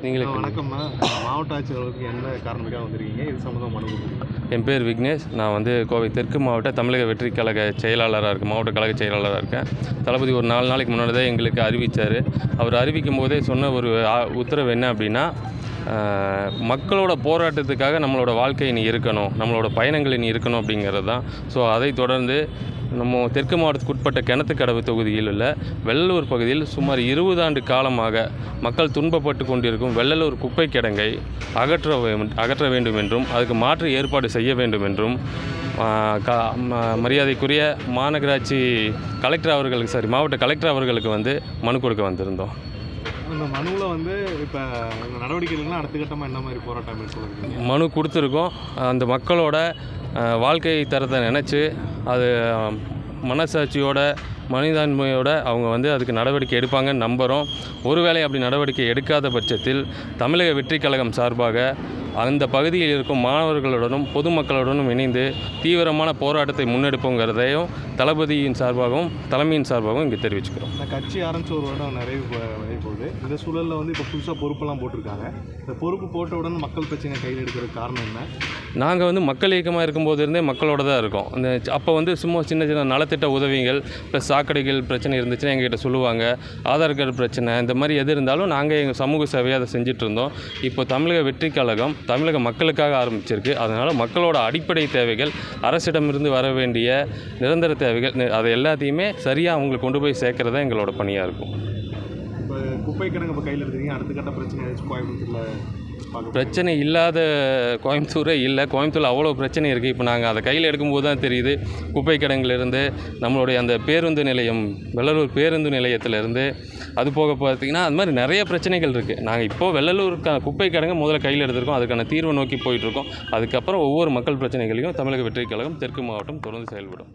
நீங்களே வணக்கம்மா. மாவட்ட ஆட்சியர்களுக்கு என்ன காரணத்துக்காக வந்திருக்கீங்க? இது சம்மந்தமாக மனு கொடுத்துருக்கீங்க. என் பேர் விக்னேஷ். நான் கோவை தெற்கு மாவட்ட தமிழக வெற்றி கழக செயலாளராக இருக்கேன். மாவட்ட கழக செயலாளராக இருக்கேன். தளபதி ஒரு 4 நாளைக்கு முன்னாடி தான் எங்களுக்கு அறிவித்தார். அவர் அறிவிக்கும் போதே சொன்ன ஒரு உத்தரவு என்ன அப்படின்னா, மக்களோட போராட்டத்துக்காக நம்மளோட வாழ்க்கை இனி இருக்கணும், நம்மளோட பயணங்கள் இனி இருக்கணும் அப்படிங்கிறது தான். ஸோ அதை தொடர்ந்து நம்ம தெற்கு மாவட்டத்துக்கு உட்பட்ட கிணத்துக்கடவு தொகுதியில் உள்ள வெள்ளலூர் பகுதியில் சுமார் 20 ஆண்டு காலமாக மக்கள் துன்பப்பட்டு கொண்டிருக்கும் வெள்ளலூர் குப்பை கிடங்கை அகற்ற வேண்டும் என்றும் அதுக்கு மாற்று ஏற்பாடு செய்ய வேண்டும் என்றும் மரியாதைக்குரிய மாநகராட்சி கலெக்டர் மாவட்ட கலெக்டர் அவர்களுக்கு மனு கொடுக்க வந்திருந்தோம். இந்த மனுவில் இப்போ நடவடிக்கைகள்லாம் அடுத்த கட்டமாக என்ன மாதிரி போராட்டம் மேற்கொள்ளுங்க? மனு கொடுத்துருக்கோம். அந்த மக்களோட வாழ்க்கை தரத்தை நினச்சி அது மனசாட்சியோட மனிதாண்மையோட அவங்க அதுக்கு நடவடிக்கை எடுப்பாங்கன்னு நம்புகிறோம். ஒருவேளை அப்படி நடவடிக்கை எடுக்காத பட்சத்தில் தமிழக வெற்றி கழகம் சார்பாக அந்த பகுதியில் இருக்கும் மாணவர்களுடனும் பொதுமக்களுடனும் இணைந்து தீவிரமான போராட்டத்தை முன்னெடுப்போங்கிறதையும் தளபதியின் சார்பாகவும் தலைமையின் சார்பாகவும் இங்கே தெரிவிச்சுக்கிறோம். இந்த கட்சி ஆரம்பித்த ஒரு வருடம் நிறைவு போகுது. இந்த சூழலில் இப்போ புதுசாக பொறுப்பெல்லாம் போட்டிருக்காங்க. இந்த பொறுப்பு போட்டவுடன் மக்கள் பிரச்சனை கையில் எடுக்கிறது காரணம் என்ன? நாங்கள் மக்கள் இயக்கமாக இருக்கும்போது இருந்தே மக்களோட தான் இருக்கோம். அப்போ சும்மா சின்ன சின்ன நலத்திட்ட உதவிகள் ப்ளஸ் சாக்கடைகள் பிரச்சனை இருந்துச்சுன்னா எங்ககிட்ட சொல்லுவாங்க. ஆதார் கார்டு பிரச்சனை இந்த மாதிரி எது இருந்தாலும் நாங்கள் எங்கள் சமூக சேவையை அதை செஞ்சிட்ருந்தோம். இப்போ தமிழக வெற்றி கழகம் தமிழக மக்களுக்காக ஆரம்பிச்சிருக்கு. அதனால் மக்களோட அடிப்படை தேவைகள், அரசிடமிருந்து வர வேண்டிய நிரந்தர தேவைகள், அதை எல்லாத்தையுமே சரியாக அவங்களுக்கு கொண்டு போய் சேர்க்கறது தான் எங்களோட பணியாக இருக்கும். இப்போ குப்பை கிடங்கு இப்போ கையில் எடுத்துக்கிங்க, அடுத்த கட்ட பிரச்சனை ஏதாச்சும் கோயம்புத்தூரில் பிரச்சனை இல்லாத கோயம்புத்தூரே இல்லை. கோயம்புத்தூரில் அவ்வளோ பிரச்சனை இருக்குது. இப்போ நாங்கள் அதை கையில் எடுக்கும்போது தான் தெரியுது. குப்பை கிடங்குலேருந்து நம்மளுடைய அந்த பேருந்து நிலையம், வெள்ளலூர் பேருந்து நிலையத்திலேருந்து அது போக பார்த்திங்கன்னா அது மாதிரி நிறைய பிரச்சனைகள் இருக்குது. நாங்கள் இப்போது வெள்ளலூர் குப்பை கிடங்கு முதல்ல கையில் எடுத்திருக்கோம். அதுக்கான தீர்வை நோக்கி போயிட்டுருக்கோம். அதுக்கப்புறம் ஒவ்வொரு மக்கள் பிரச்சனைகளையும் தமிழக வெற்றி கழகம் தெற்கு மாவட்டம் தொடர்ந்து செயல்படும்.